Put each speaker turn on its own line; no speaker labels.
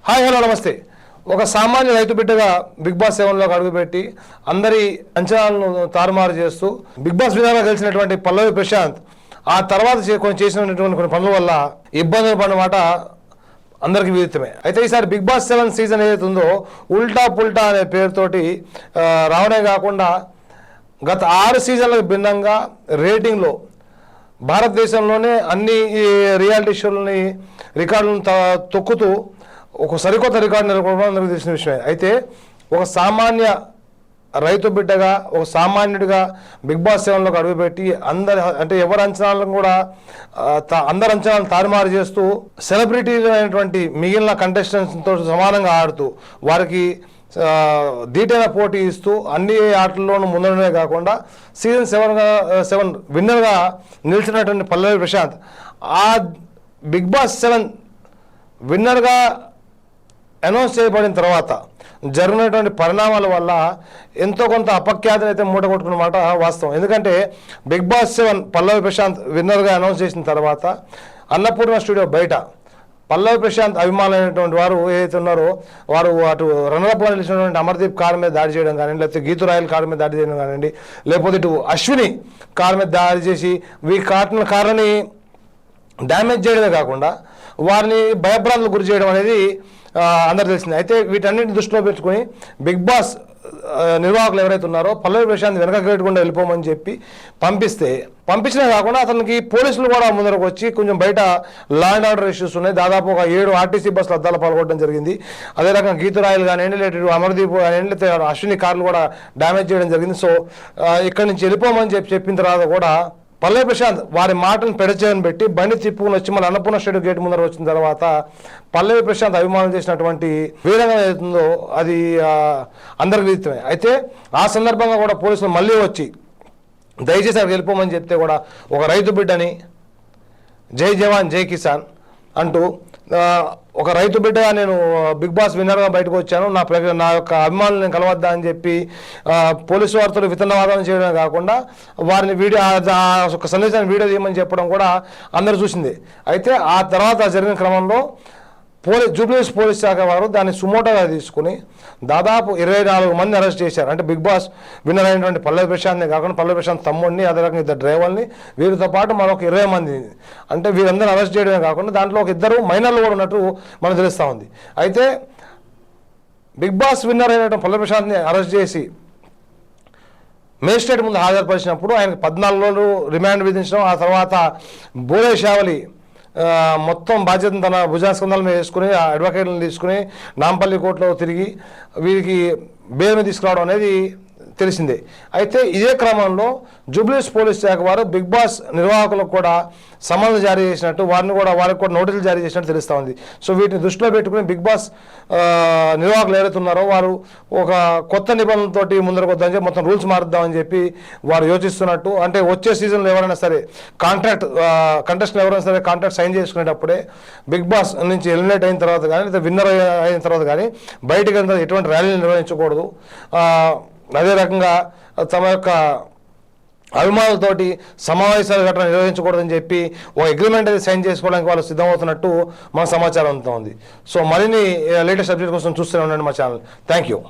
Hi hello నమస్తే. ఒక సామాన్య రైతు బిడ్డగా బిగ్ బాస్ 7లోకి అడుగుపెట్టి అందరి అంచనాలను తారుమారు చేస్తూ బిగ్ బాస్ విధానంగా గెలిచినటువంటి పల్లవి ప్రశాంత్ ఆ తర్వాత చేసినటువంటి కొన్ని పనుల వల్ల ఇబ్బందులు పడిన అందరికీ విదితమే. అయితే ఈసారి బిగ్ బాస్ 7 సీజన్ ఏదైతే ఉందో ఉల్టా పుల్టా అనే పేరుతోటి రావడమే కాకుండా గత 6 సీజన్లకు భిన్నంగా రేటింగ్లో భారతదేశంలోనే అన్ని రియాలిటీ షోలని రికార్డులను తొక్కుతూ ఒక సరికొత్త రికార్డు నెలకొల్పడం తెలిసిన విషయమే. అయితే ఒక సామాన్య రైతు బిడ్డగా ఒక సామాన్యుడిగా బిగ్ బాస్ 7లోకి అడుగుపెట్టి ఎవరి అంచనాలను కూడా అందరి అంచనాలను తారుమారు చేస్తూ సెలబ్రిటీలు అయినటువంటి మిగిలిన కంటెస్టెంట్స్తో సమానంగా ఆడుతూ వారికి ధీటైన పోటీ ఇస్తూ అన్ని ఆటల్లోనూ ముందడమే కాకుండా సీజన్ 7 విన్నర్గా నిలిచినటువంటి పల్లవి ప్రశాంత్ ఆ బిగ్ బాస్ 7 విన్నర్గా అనౌన్స్ చేయబడిన తర్వాత జరిగినటువంటి పరిణామాల వల్ల ఎంతో కొంత అపఖ్యాతిని అయితే మూటగొట్టుకున్నమాట వాస్తవం. ఎందుకంటే బిగ్ బాస్ 7 పల్లవి ప్రశాంత్ విన్నర్గా అనౌన్స్ చేసిన తర్వాత అన్నపూర్ణ స్టూడియో బయట పల్లవి ప్రశాంత్ అభిమానులైనటువంటి వారు ఏదైతే ఉన్నారో వారు అటు రన్నరప్గా నిలిచినటువంటి అమర్దీప్ కారు మీద దాడి చేయడం కానివ్వండి, లేకపోతే గీతు రాయల్ కారు మీద దాడి చేయడం కానివ్వండి, లేకపోతే ఇటు అశ్విని కారు మీద దాడి చేసి కార్ని డ్యామేజ్ చేయడమే కాకుండా వారిని భయభ్రాంతులకు గురి చేయడం అనేది అందరు తెలిసింది. అయితే వీటన్నిటిని దృష్టిలో పెట్టుకుని బిగ్ బాస్ నిర్వాహకులు ఎవరైతే ఉన్నారో పల్లవి ప్రశాంత్ వెనక గేటుకుండా వెళ్ళిపోమని చెప్పి పంపించినా కాకుండా అతనికి పోలీసులు కూడా ముందరకు వచ్చి కొంచెం బయట లా అండ్ ఆర్డర్ ఇష్యూస్ ఉన్నాయి. దాదాపు ఒక 7 ఆర్టీసీ బస్సులు అద్దాలు పాల్గొనడం జరిగింది. అదే రకంగా గీతు రాయల్ కానివ్వండి, లేదా అమర్దీప్ కానివ్వండి, లేదా అశ్విని కార్లు కూడా డ్యామేజ్ చేయడం జరిగింది. సో ఇక్కడి నుంచి వెళ్ళిపోమని చెప్పిన తర్వాత కూడా పల్లవి ప్రశాంత్ వారి మాటను పెడచేయని పెట్టి బండి తిప్పుకుని వచ్చి మళ్ళీ అన్నపూర్ణ స్టేడియం గేట్ ముందర వచ్చిన తర్వాత పల్లవి ప్రశాంత్ అభిమానులు చేసినటువంటి వీరంగం ఏదైతుందో అది అందరికి విదితమే. అయితే ఆ సందర్భంగా కూడా పోలీసులు మళ్ళీ వచ్చి దయచేసి అక్కడికి వెళ్ళిపోమని చెప్తే కూడా ఒక రైతు బిడ్డని జై జవాన్ జై కిసాన్ అంటూ ఒక రైతు బిడ్డగా నేను బిగ్ బాస్ విన్నర్గా బయటకు వచ్చాను, నా యొక్క అభిమానులు నేను కలవద్దా అని చెప్పి పోలీసు వారితో విత్తనవాదం చేయడమే కాకుండా వారిని ఒక సందేశాన్ని వీడియో తీయమని చెప్పడం కూడా అందరూ చూసింది. అయితే ఆ తర్వాత జరిగిన క్రమంలో జూబ్లీహిల్స్ పోలీస్ శాఖ వారు దాన్ని సుమోటోగా తీసుకుని దాదాపు 24 మంది అరెస్ట్ చేశారు. అంటే బిగ్ బాస్ విన్నర్ అయినటువంటి పల్లవి ప్రశాంత్నే కాకుండా పల్లవి ప్రశాంత్ తమ్ముడిని, అదే రకంగా 2 డ్రైవర్ని, వీరితో పాటు మరొక 20 మంది, అంటే వీరందరూ అరెస్ట్ చేయడమే కాకుండా దాంట్లో ఒక 2 మైనర్లు కూడా ఉన్నట్టు మనకు తెలుస్తూ ఉంది. అయితే బిగ్ బాస్ విన్నర్ అయినటువంటి పల్లవి ప్రశాంత్ని అరెస్ట్ చేసి మేజిస్ట్రేట్ ముందు హాజరుపరిచినప్పుడు ఆయనకు 14 రోజులు రిమాండ్ విధించడం, ఆ తర్వాత బోరే షావలి మొత్తం బాధ్యతను తన భుజాస్కంధాల మీద వేసుకుని అడ్వకేట్లను తీసుకుని నాంపల్లి కోర్టులో తిరిగి వీరికి బెయిల్ మీద తీసుకురావడం అనేది తెలిసిందే. అయితే ఇదే క్రమంలో జూబ్లీహిల్స్ పోలీస్ శాఖ వారు బిగ్ బాస్ నిర్వాహకులకు కూడా సమన్లు జారీ చేసినట్టు వారికి కూడా నోటీసులు జారీ చేసినట్టు తెలుస్తూ ఉంది. సో వీటిని దృష్టిలో పెట్టుకుని బిగ్ బాస్ నిర్వాహకులు ఎవరైతే ఉన్నారో వారు ఒక కొత్త నిబంధనలతోటి ముందరకు వద్దని చెప్పి మొత్తం రూల్స్ మారుద్దామని చెప్పి వారు యోచిస్తున్నట్టు. అంటే వచ్చే సీజన్లో ఎవరైనా సరే కంటెస్టెంట్ ఎవరైనా సరే కాంట్రాక్ట్ సైన్ చేసుకునేటప్పుడే బిగ్ బాస్ నుంచి ఎలిమినేట్ అయిన తర్వాత కానీ లేదా విన్నర్ అయిన తర్వాత కానీ బయటకు ఎటువంటి ర్యాలీలు నిర్వహించకూడదు. అదే రకంగా తమ యొక్క అభిమానులతోటి సమావేశాలు గట్రా నిర్వహించకూడదని చెప్పి ఒక అగ్రిమెంట్ అయితే సైన్ చేసుకోవడానికి వాళ్ళు సిద్ధమవుతున్నట్టు మన సమాచారం అంతా ఉంది. సో మరిన్ని లేటెస్ట్ అప్డేట్ కోసం చూస్తూనే ఉండండి మా ఛానల్. Thank you.